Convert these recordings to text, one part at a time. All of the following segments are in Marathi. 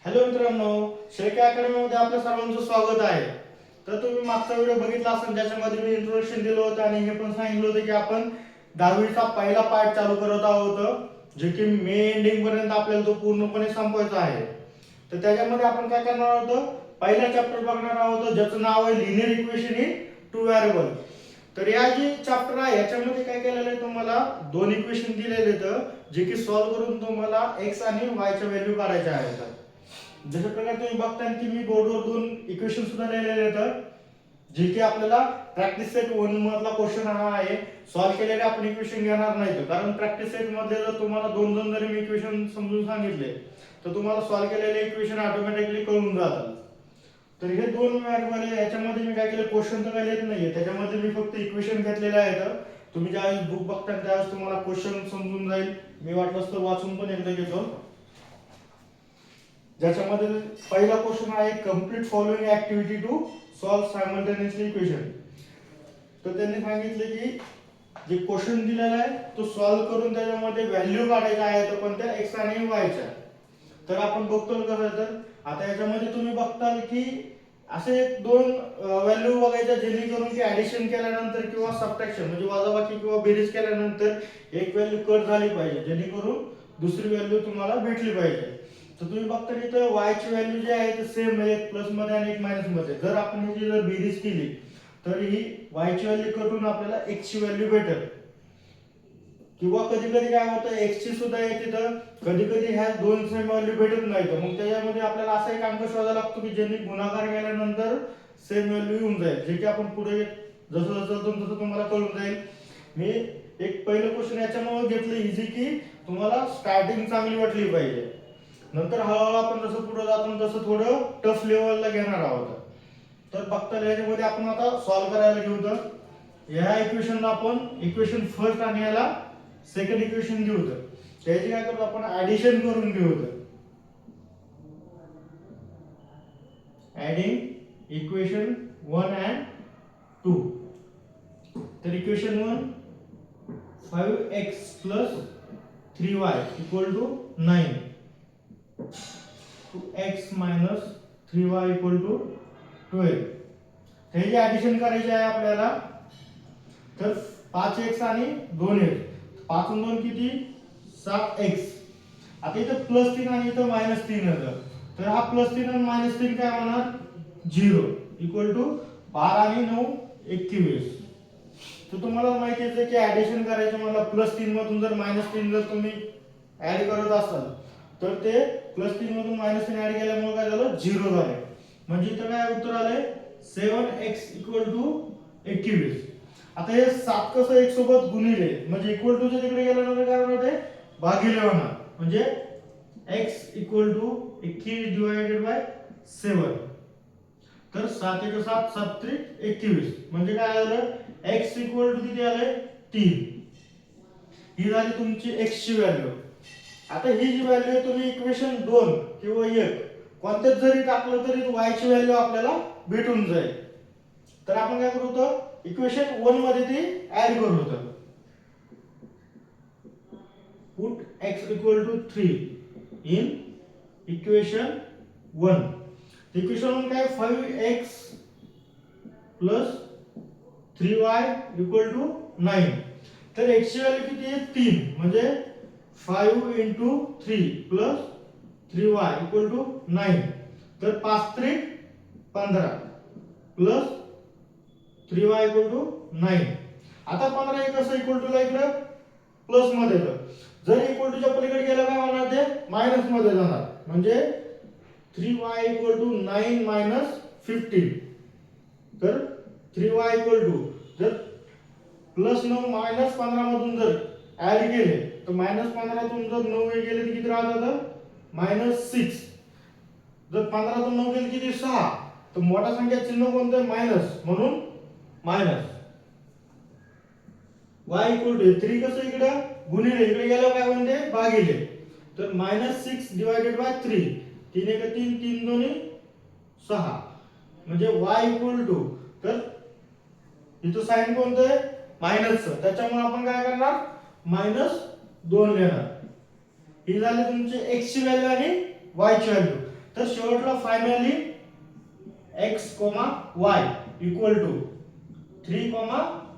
हॅलो मित्रांनो, शेळके अकॅडमी मध्ये आपल्या सर्वांचं स्वागत आहे. तर तुम्ही मागचा व्हिडिओ बघितला असेल ज्याच्यामध्ये मी इंट्रोडक्शन दिलं होतं आणि हे पण सांगितलं होतं की आपण 10वीचा पहिला पार्ट चालू करत आहोत जे की मे एंडिंग पर्यंत आपल्याला तो पूर्णपणे संपवायचा आहे. तर त्याच्यामध्ये आपण काय करणार आहोत, पहिला चॅप्टर बघणार आहोत ज्याचं नाव आहे linear equation in two variable. तर या जी चॅप्टर आहे याच्यामध्ये काय केलेलं आहे, तुम्हाला दोन इक्वेशन दिलेले आहेत जे की सॉल्व्ह करून तुम्हाला x आणि y च्या व्हॅल्यू काढायच्या आहेत. जशा प्रकारे तुम्ही बघताय की मी बोर्डवर दोन इक्वेशन सुद्धा लिहिलेले आहेत जे की आपल्याला प्रॅक्टिस सेट 1 मधला क्वेश्चन हा आहे. सॉल्व्ह केलेले आपण इक्वेशन घेणार नाहीत, कारण प्रॅक्टिस सेट मध्ये जर तुम्हाला दोन दोन जरी मी इक्वेशन समजून सांगितले तर तुम्हाला सॉल्व्ह केलेले इक्वेशन ऑटोमॅटिकली कळून जातात. तर हे दोन व्हेरिएबल आहे, याच्यामध्ये मी काय केलं, क्वेश्चन तर काही लिहित नाहीये, त्याच्यामध्ये मी फक्त इक्वेशन घेतलेले आहेत. तुम्ही ज्यावेळेस बुक बघता त्यावेळेस तुम्हाला क्वेश्चन समजून जाईल. मी वाटलंच तर वाचून पण एकदा घेतो. ज्याच्यामध्ये पहिला क्वेश्चन आहे complete following activity to solve simultaneously equation. तर त्यांनी सांगितले की जे क्वेश्चन दिलेला आहे तो सॉल्व करून त्याच्यामध्ये व्हॅल्यू काढायच्या आहेत कोणत्या x आणि y च्या. तर आपण बघतो कसं, तर आता याच्यामध्ये तुम्ही बघताल की असे दोन व्हॅल्यू बघायच्या जेणेकरून की ऍडिशन केल्यानंतर किंवा सबट्रॅक्शन म्हणजे वजाबाकी किंवा बेरीज केल्यानंतर एक व्हॅल्यू कट झाली पाहिजे जेणेकरून दुसरी व्हॅल्यू तुम्हाला भेटली पाहिजे. तर तुम्ही बघता इथं y ची व्हॅल्यू जी आहे ते सेम आहे, एक प्लस मध्ये आणि एक मायनस मध्ये. जर आपण ह्याची जर बेरीज केली तर ही y ची व्हॅल्यू कट होऊन आपल्याला x ची व्हॅल्यू भेटेल. किंवा कधी कधी काय होतं, x ची सुद्धा येते तर कधी कधी ह्या दोन सेम व्हॅल्यू भेटत नाही. तर मग त्याच्यामध्ये आपल्याला असा एक अंक शोधायला लागतो की ज्यांनी गुणाकार केल्यानंतर सेम व्हॅल्यू येऊन जाईल, जे की आपण पुढे जसं जसं तसं तुम्हाला कळून जाईल. मी एक पहिलं क्वेश्चन याच्यामुळे घेतलं इझी की तुम्हाला स्टार्टिंग चांगली वाटली पाहिजे, नंतर हळूहळू आपण जसं पुढे जातो तसं थोडं टफ लेवलला घेणार आहोत. तर बघता याच्यामध्ये आपण आता सॉल्व्ह करायला घेऊ. तर ह्या इक्वेशनला आपण इक्वेशन फर्स्ट आणि याला सेकंड इक्वेशन घेऊ. तर त्याची काय करतो आपण ऍडिशन करून घेऊ. तर ऍडिंग इक्वेशन 1 and 2. तर equation 1 5x plus 3y equal to 9 to x minus 3y equal to 12. त्याची ऍडिशन करायची आहे आपल्याला. तर 5x आणि 2x, 5 आणि 2 किती, 7x. आता इथं प्लस 3 आणि इथं मायनस 3 आहे, तर हा प्लस 3 आणि मायनस 3 काय होणार, 0 इक्वल टू 12 आणि 9 21. तर तुम्हाला माहिती आहे की ऍडिशन करायचं मला प्लस 3 मधून जर मायनस 3 जर तुम्ही ऍड करत असाल तर ते प्लस 3 मधून मायनस 3 ऍड केल्यामुळे काय झालं, 0 झाले. म्हणजे इथं काय उत्तर आले 7x इक्वल टू 21. आता हे 7 कसं एक सोबत गुणिले म्हणजे इक्वल टू च्या तिकडे गेल्यानंतर काय होणार, ते भागिले होणार. म्हणजे x equal to 21 divided by 7. तर 7 1 7 7 त्रिक 21 म्हणजे काय आलं, x इक्वल टू किती आले, 3. ही झाली तुमची x ची व्हॅल्यू. आता ही जी व्हॅल्यू आहे तुम्ही इक्वेशन 2 किंवा 1 कोणत्याच जरी टाकलं तरी y ची व्हॅल्यू आपल्याला भेटून जाईल. तर आपण काय करू, तर इक्वेशन 1 मध्ये ती ऍड करू. तर put x equal to 3 in equation 1. Equation 1 काय, 5x plus 3y equal to 9. तर x ची व्हॅल्यू किती आहे, 3. म्हणजे 5 into 3 plus 3y equal to 9. तर 5 त्रिक 15 प्लस 3y इक्वल टू 9. आता 15 हे कसं इक्वल टू ला इकडे प्लस मध्ये येतं, जर इक्वल टू च्या पलीकडे गेलं काय होणार, ते मायनस मध्ये जाणार. म्हणजे 3y इक्वल टू 9 मायनस 15. तर 3y इक्वल टू जर प्लस 9 मायनस 15 मधून जर ऍड केले तर मायनस 15 तून जर 9 गेले तर किती राहतात, मायनस 6. जर 15 तून 9 गेले किती, 6. तर मोठा संख्या चिन्ह कोणतं आहे, मायनस, म्हणून मायनस. y इक्वल टू 3 कसं इकडे गुणिले, इकडे गेल्यावर काय म्हणते, भागिले. तर मायनस 6 डिवाइडेड बाय 3. 3 1 3 3 2 6. म्हणजे y इक्वल टू, तर इथं साइन कोणतं आहे, मायनसचं, त्याच्यामुळे आपण काय करणार, -2 लिहिणार. ही झाली तुमची x ची व्हॅल्यू आणि y ची व्हॅल्यू. तर शेवटला finally x, y equal to 3,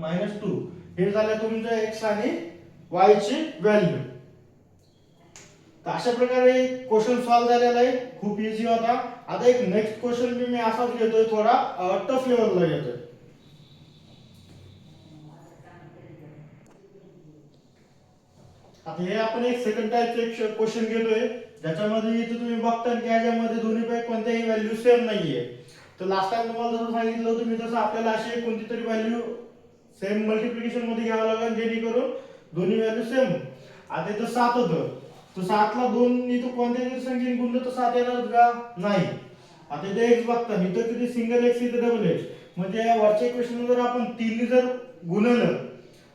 -2 हे झालं तुमचं x आणि y ची व्हॅल्यू. तर अशा प्रकारे क्वेश्चन सॉल्व्ह झालेला आहे, खूप इझी होता. आता एक नेक्स्ट क्वेश्चन मी असाच घेतोय, थोडा टफ लेवलला घेतोय. आता हे आपण एक सेकंड टाइपचे एक क्वेश्चन घेतोय, ज्याच्यामध्ये इथे तुम्ही बघता की याच्यामध्ये दोन्हीपैकी कोणत्याही व्हॅल्यू सेम नाहीये. तर लास्ट टाइम तुम्हाला जसं सांगितलं होतं मी, तसं आपल्याला अशी कोणती तरी व्हॅल्यू सेम मल्टिप्लिकेशन मध्ये घ्यावं लागेल जेणेकरून दोन्ही व्हॅल्यू सेम. आता इथं 7 होतं, तर 7 ला 2 इथं कोणत्याही संख्येने गुणलं तर 7 येणार का? नाही. आता इथे x बघता, इथं किती सिंगल x, इथं डबल x, म्हणजे या वरच्या इक्वेशन जर आपण 3 ने जर गुणलं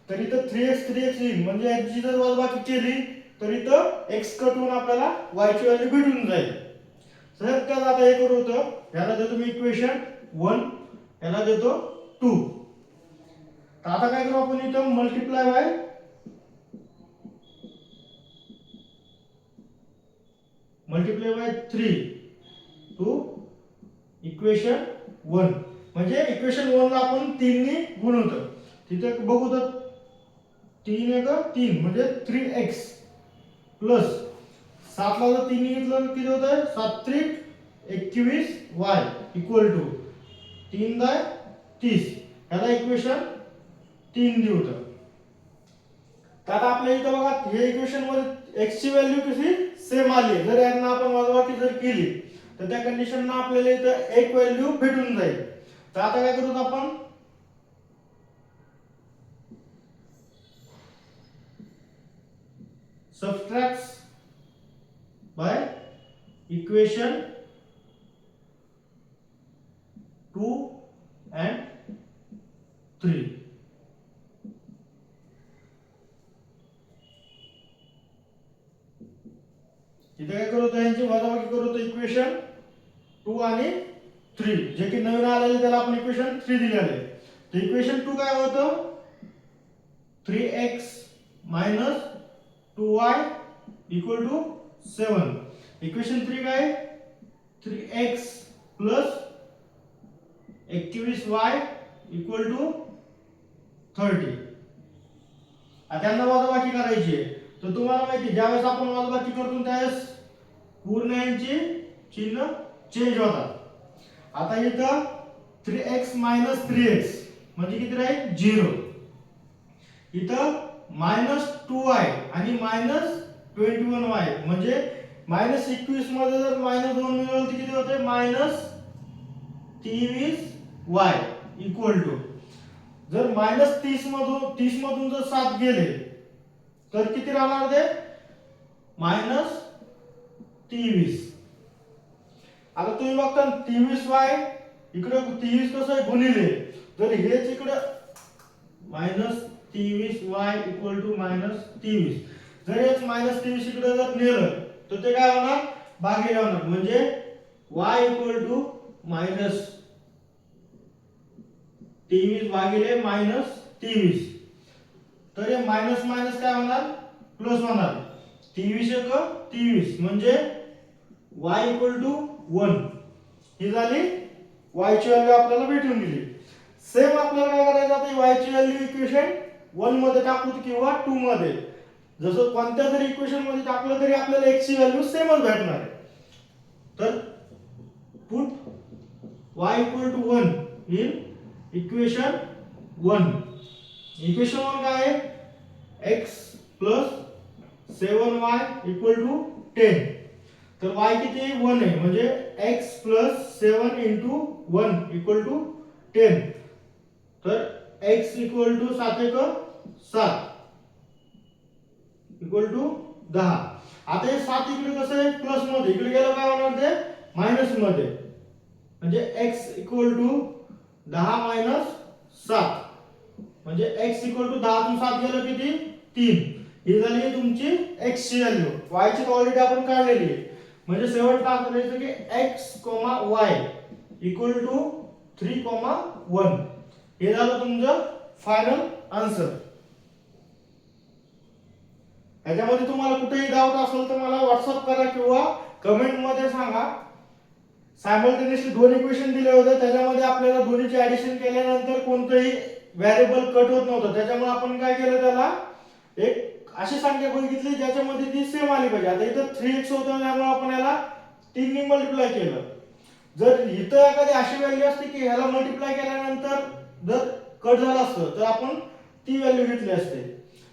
तर इथं 3x येईल, म्हणजे x ची जर वजाबाकी केली तर इथं x कट होऊन आपल्याला y ची व्हॅल्यू भेटून जाईल. तर त्याला आता हे करू होतं, याला देतो मी इक्वेशन 1, याला देतो 2. तर आता काय करू आपण, इथं multiply by multiply by 3 to equation 1, म्हणजे इक्वेशन 1 ला आपण 3 ने गुणवतो. तिथे बघू तर 3 1 3 म्हणजे 3x प्लस 7 ला जर 3 ने घेतलं तर किती होतं, 7 3 21y इक्वल टू 3 10 30. याला इक्वेशन 3 दिलं होतं. तर आता आपल्या इथं बघा, हे इक्वेशन मध्ये x ची व्हॅल्यू कशी सेम आली. जर यांना आपण वजाबाकी जर केली तर त्या कंडिशनला आपल्याला इथं एक व्हॅल्यू भेटून जाईल. तर आता काय करू आपण, सबट्रॅक्ट बाय इक्वेशन 2 and 3. इथे काय करू, यांची वजाबाकी करू, तर इक्वेशन 2 आणि 3 जे की नवीन आलेले त्याला आपण इक्वेशन 3 दिलेले आहे. तर इक्वेशन 2 काय होतं, 3x minus 2y equal to 7. Equation 3 काय, 3x plus 21y equal to 30. आता यांना वजाबाकी करायची आहे. तर तुम्हाला माहिती आहे, ज्यावेळेस आपण वजाबाकी करतो त्यावेळेस पूर्ण यांची चिन्ह चेंज होतात. आता इथं 3x minus 3x म्हणजे किती राहील, 0. इथं -2y आणि -21y म्हणजे -21 मध्ये जर -2 मिळवलं तर किती होते, -23y इक्वल टू, जर -30 मधून जर 7 गेले तर किती राहणार ते, -23. आता तुम्ही बघता 23y इकडे 23 कसं आहे गुणिले, जर हेच इकडे -23y इक्वल टू -23, जर हेच -23 इकडे जर नेलं तर ते काय होणार, भागिले होणार, म्हणजे y इक्वल टू -23 भागिले -23. तर हे मायनस मायनस काय होणार, प्लस होणार. 23 एक 23 म्हणजे y इक्वल टू 1. ही झाली y ची व्हॅल्यू आपल्याला भेटून गेली. सेम आपल्याला काय करायचं, आता y ची व्हॅल्यू इक्वेशन 1 मध्ये टाकू किंवा 2 मध्ये, जसं कोणत्या जरी इक्वेशन मध्ये टाकलं तरी आपल्याला x ची व्हॅल्यू सेमच भेटणार आहे. तर put y equal to 1 in equation 1. Equation 1 काय आहे, x plus 7y equal to 10. तर y किती 1 आहे, म्हणजे x plus 7 into 1 equal to 10. तर x इक्वल टू 7 एक 7 इक्वल टू 10. आता हे 7 इकडे कसं आहे, प्लस मध्ये, इकडे गेलं काय होणार ते मायनस मध्ये, म्हणजे x इक्वल टू 10 मायनस 7 म्हणजे x इक्वल टू 10 तून 7 गेलं किती 3. ही झाली तुमची x ची व्हॅल्यू. y ची ऑलरेडी आपण काढलेली आहे, म्हणजे शेवट टाकायचं की x, y इक्वल टू 3, 1. हे झालं तुमचं फायनल आन्सर. याच्यामध्ये तुम्हाला कुठेही डाऊट असेल तर मला व्हॉट्सअप करा किंवा कमेंट मध्ये सांगा. सायमल्टेनियसली दोन इक्वेशन दिले होते, त्याच्यामध्ये आपल्याला दोन्हीचे ऍडिशन केल्यानंतर कोणतंही व्हेरिएबल कट होत नव्हतं. त्याच्यामुळे आपण काय केलं, त्याला एक अशी संख्या बघितली ज्याच्यामध्ये ती सेम आली पाहिजे. आता इथं 3x होतं, त्यामुळे आपण याला 3 ने मल्टिप्लाय केलं. जर इथं एखादी अशी व्हॅल्यू असते की ह्याला मल्टिप्लाय केल्यानंतर जर कट झालं असतं तर आपण ती व्हॅल्यू घेतली असते.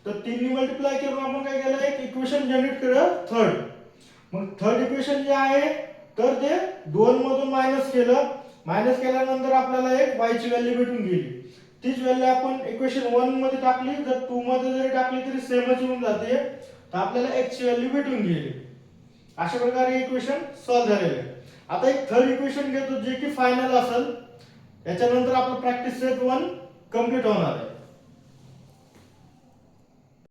तर 3 ने मल्टिप्लाय करून आपण काय केलं, एक इक्वेशन जनरेट केलं थर्ड. मग थर्ड इक्वेशन जे आहे तर ते 2 मधून मायनस केलं. मायनस केल्यानंतर आपल्याला एक y ची व्हॅल्यू भेटून गेली. तीच व्हॅल्यू आपण इक्वेशन 1 मध्ये टाकली, जर 2 मध्ये जरी टाकली तरी सेमच येऊन जाते. तर आपल्याला x ची व्हॅल्यू भेटून गेली. अशा प्रकारे इक्वेशन सॉल्व्ह झालेले आहे. आता एक थर्ड इक्वेशन घेतो जे की फायनल असेल. याच्यानंतर आपलं प्रॅक्टिस सेट 1 कंप्लीट होणार आहे.